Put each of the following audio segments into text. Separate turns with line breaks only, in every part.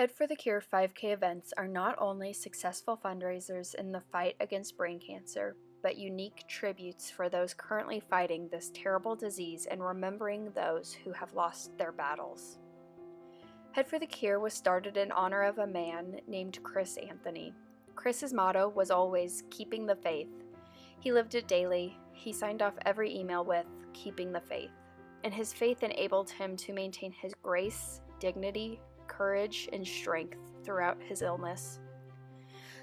Head for the Cure 5K events are not only successful fundraisers in the fight against brain cancer, but unique tributes for those currently fighting this terrible disease and remembering those who have lost their battles. Head for the Cure was started in honor of a man named Chris Anthony. Chris's motto was always keeping the faith. He lived it daily. He signed off every email with keeping the faith, and his faith enabled him to maintain his grace, dignity, courage, and strength throughout his illness.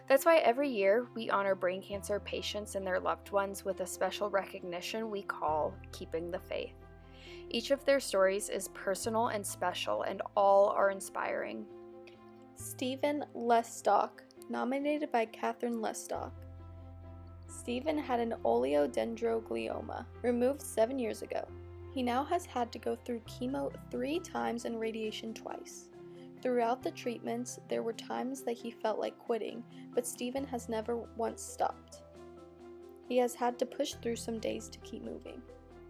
That's why every year we honor brain cancer patients and their loved ones with a special recognition we call Keeping the Faith. Each of their stories is personal and special, and all are inspiring.
Stephen Lestock, nominated by Catherine Lestock. Stephen had an oleodendroglioma, removed 7 years ago. He now has had to go through chemo 3 times and radiation twice. Throughout the treatments, there were times that he felt like quitting, but Stephen has never once stopped. He has had to push through some days to keep moving.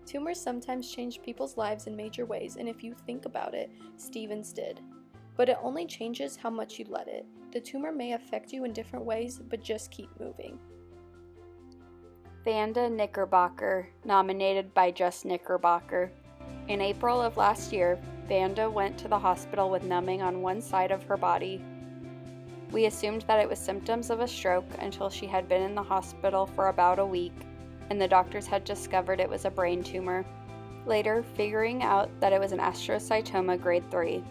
Tumors sometimes change people's lives in major ways, and if you think about it, Stephen's did. But it only changes how much you let it. The tumor may affect you in different ways, but just keep moving.
Vanda Knickerbocker, nominated by Just Knickerbocker. In April of last year, Vanda went to the hospital with numbing on one side of her body. We assumed that it was symptoms of a stroke until she had been in the hospital for about a week, and the doctors had discovered it was a brain tumor, later figuring out that it was an astrocytoma grade 3.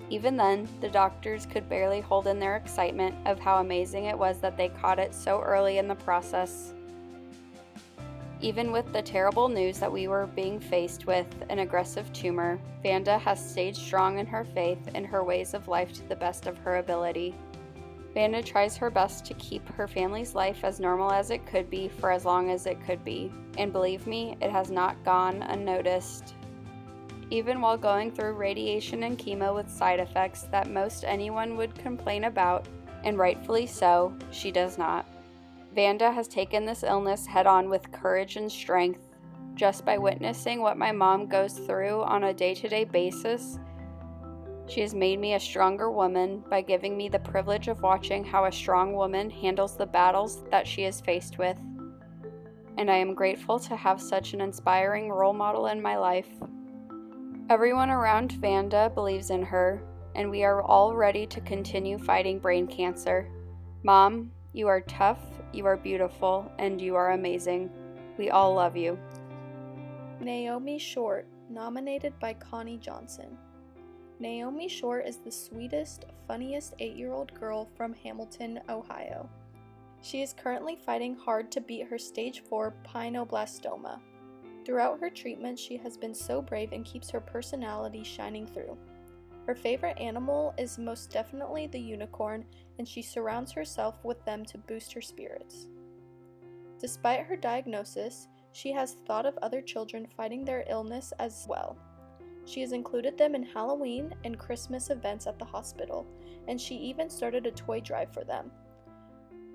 Even then, the doctors could barely hold in their excitement of how amazing it was that they caught it so early in the process. Even with the terrible news that we were being faced with, an aggressive tumor, Vanda has stayed strong in her faith and her ways of life to the best of her ability. Vanda tries her best to keep her family's life as normal as it could be for as long as it could be, and believe me, it has not gone unnoticed. Even while going through radiation and chemo with side effects that most anyone would complain about, and rightfully so, she does not. Vanda has taken this illness head-on with courage and strength. Just by witnessing what my mom goes through on a day-to-day basis, she has made me a stronger woman by giving me the privilege of watching how a strong woman handles the battles that she is faced with. And I am grateful to have such an inspiring role model in my life. Everyone around Vanda believes in her, and we are all ready to continue fighting brain cancer. Mom, you are tough, you are beautiful, and you are amazing. We all love you.
Naomi Short, nominated by Connie Johnson. Naomi Short is the sweetest, funniest 8-year-old girl from Hamilton, Ohio. She is currently fighting hard to beat her stage 4 pineoblastoma. Throughout her treatment, she has been so brave and keeps her personality shining through. Her favorite animal is most definitely the unicorn, and she surrounds herself with them to boost her spirits. Despite her diagnosis, she has thought of other children fighting their illness as well. She has included them in Halloween and Christmas events at the hospital, and she even started a toy drive for them.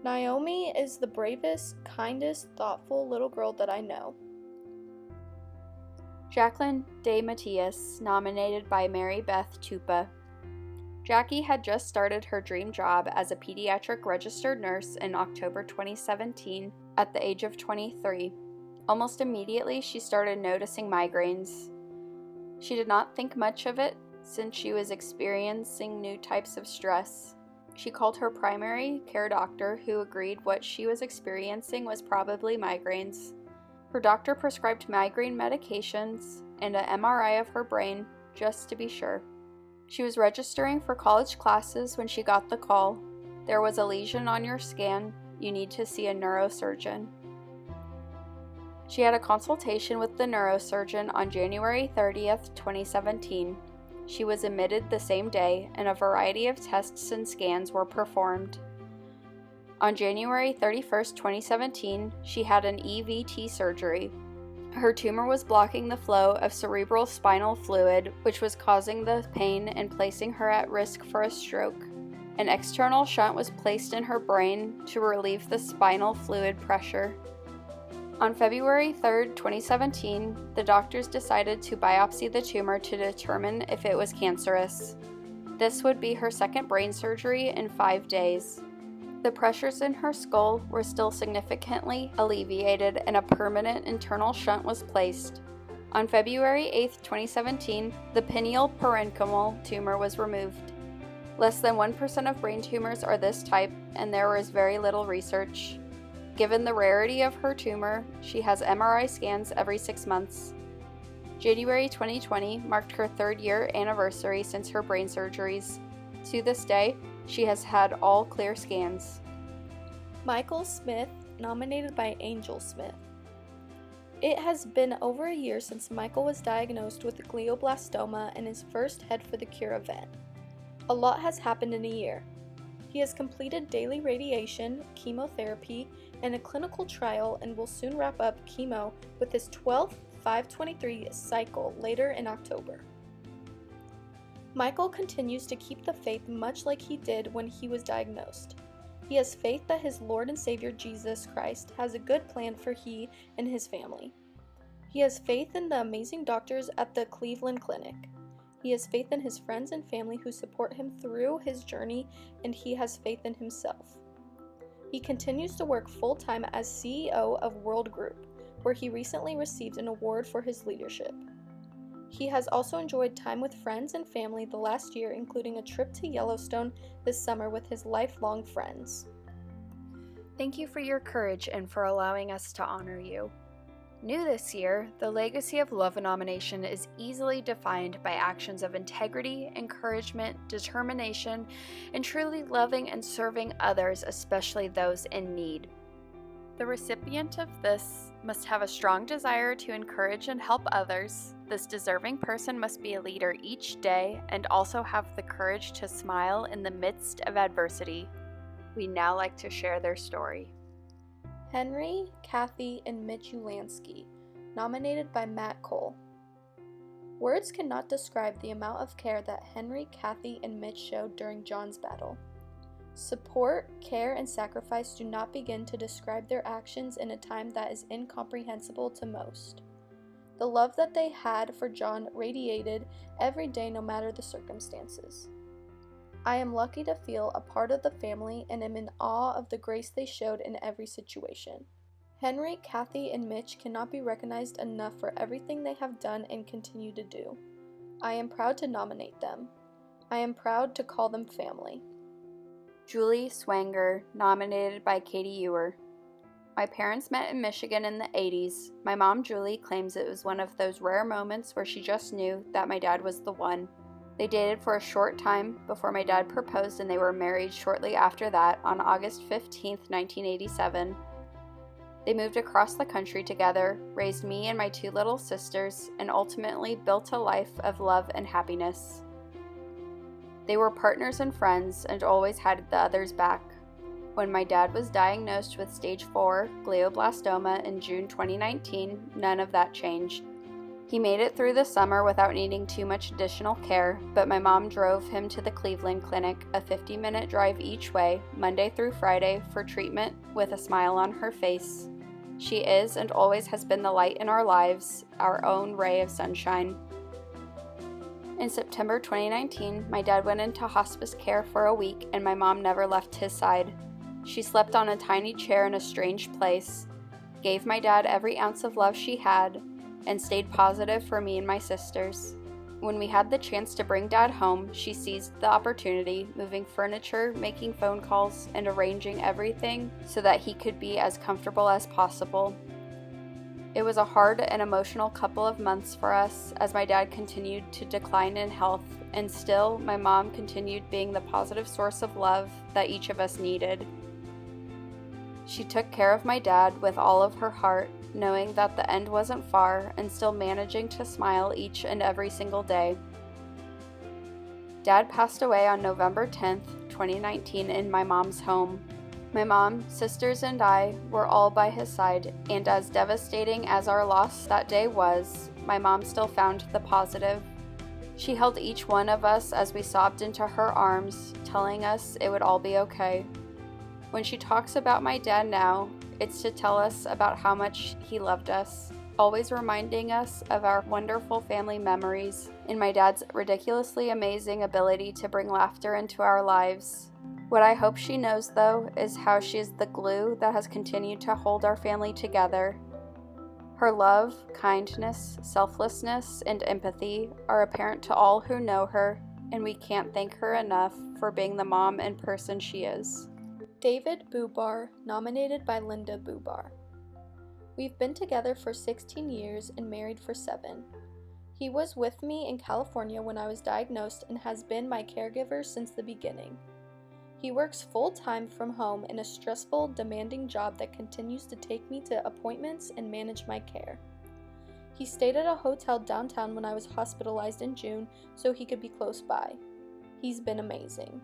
Naomi is the bravest, kindest, thoughtful little girl that I know.
Jacqueline De Matias, nominated by Mary Beth Tupa. Jackie had just started her dream job as a pediatric registered nurse in October 2017 at the age of 23. Almost immediately, she started noticing migraines. She did not think much of it since she was experiencing new types of stress. She called her primary care doctor, who agreed what she was experiencing was probably migraines. Her doctor prescribed migraine medications and an MRI of her brain, just to be sure. She was registering for college classes when she got the call. There was a lesion on your scan. You need to see a neurosurgeon. She had a consultation with the neurosurgeon on January 30th, 2017. She was admitted the same day, and a variety of tests and scans were performed. On January 31st, 2017, she had an EVT surgery. Her tumor was blocking the flow of cerebral spinal fluid, which was causing the pain and placing her at risk for a stroke. An external shunt was placed in her brain to relieve the spinal fluid pressure. On February 3, 2017, the doctors decided to biopsy the tumor to determine if it was cancerous. This would be her second brain surgery in 5 days. The pressures in her skull were still significantly alleviated and a permanent internal shunt was placed. On February 8, 2017, the pineal parenchymal tumor was removed. Less than 1% of brain tumors are this type, and there is very little research. Given the rarity of her tumor, she has MRI scans every 6 months. January 2020 marked her 3rd year anniversary since her brain surgeries. To this day, she has had all clear scans.
Michael Smith, nominated by Angel Smith. It has been over a year since Michael was diagnosed with glioblastoma and his first Head for the Cure event. A lot has happened in a year. He has completed daily radiation, chemotherapy, and a clinical trial and will soon wrap up chemo with his 12th 5/23 cycle later in October. Michael continues to keep the faith much like he did when he was diagnosed. He has faith that his Lord and Savior Jesus Christ has a good plan for he and his family. He has faith in the amazing doctors at the Cleveland Clinic. He has faith in his friends and family who support him through his journey, and he has faith in himself. He continues to work full-time as CEO of World Group, where he recently received an award for his leadership. He has also enjoyed time with friends and family the last year, including a trip to Yellowstone this summer with his lifelong friends.
Thank you for your courage and for allowing us to honor you. New this year, the legacy of Love Nomination is easily defined by actions of integrity, encouragement, determination, and truly loving and serving others, especially those in need. The recipient of this must have a strong desire to encourage and help others. This deserving person must be a leader each day and also have the courage to smile in the midst of adversity. We now like to share their story.
Henry, Kathy, and Mitch Ulansky, nominated by Matt Cole. Words cannot describe the amount of care that Henry, Kathy, and Mitch showed during John's battle. Support, care, and sacrifice do not begin to describe their actions in a time that is incomprehensible to most. The love that they had for John radiated every day no matter the circumstances. I am lucky to feel a part of the family and am in awe of the grace they showed in every situation. Henry, Kathy, and Mitch cannot be recognized enough for everything they have done and continue to do. I am proud to nominate them. I am proud to call them family.
Julie Swanger, nominated by Katie Ewer. My parents met in Michigan in the 80s. My mom, Julie, claims it was one of those rare moments where she just knew that my dad was the one. They dated for a short time before my dad proposed, and they were married shortly after that on August 15, 1987. They moved across the country together, raised me and my 2 little sisters, and ultimately built a life of love and happiness. They were partners and friends and always had the other's back. When my dad was diagnosed with stage 4 glioblastoma in June 2019, none of that changed. He made it through the summer without needing too much additional care, but my mom drove him to the Cleveland Clinic, a 50-minute drive each way, Monday through Friday, for treatment with a smile on her face. She is and always has been the light in our lives, our own ray of sunshine. In September 2019, my dad went into hospice care for a week and my mom never left his side. She slept on a tiny chair in a strange place, gave my dad every ounce of love she had, and stayed positive for me and my sisters. When we had the chance to bring Dad home, she seized the opportunity, moving furniture, making phone calls, and arranging everything so that he could be as comfortable as possible. It was a hard and emotional couple of months for us as my dad continued to decline in health, and still my mom continued being the positive source of love that each of us needed. She took care of my dad with all of her heart, knowing that the end wasn't far and still managing to smile each and every single day. Dad passed away on November 10th, 2019 in my mom's home. My mom, sisters, and I were all by his side, and as devastating as our loss that day was, my mom still found the positive. She held each one of us as we sobbed into her arms, telling us it would all be okay. When she talks about my dad now, it's to tell us about how much he loved us. always reminding us of our wonderful family memories and my dad's ridiculously amazing ability to bring laughter into our lives. What I hope she knows, though, is how she is the glue that has continued to hold our family together. Her love, kindness, selflessness, and empathy are apparent to all who know her, and we can't thank her enough for being the mom and person she is.
David Bubar, nominated by Linda Bubar. We've been together for 16 years and married for 7. He was with me in California when I was diagnosed and has been my caregiver since the beginning. He works full-time from home in a stressful, demanding job that continues to take me to appointments and manage my care. He stayed at a hotel downtown when I was hospitalized in June so he could be close by. He's been amazing.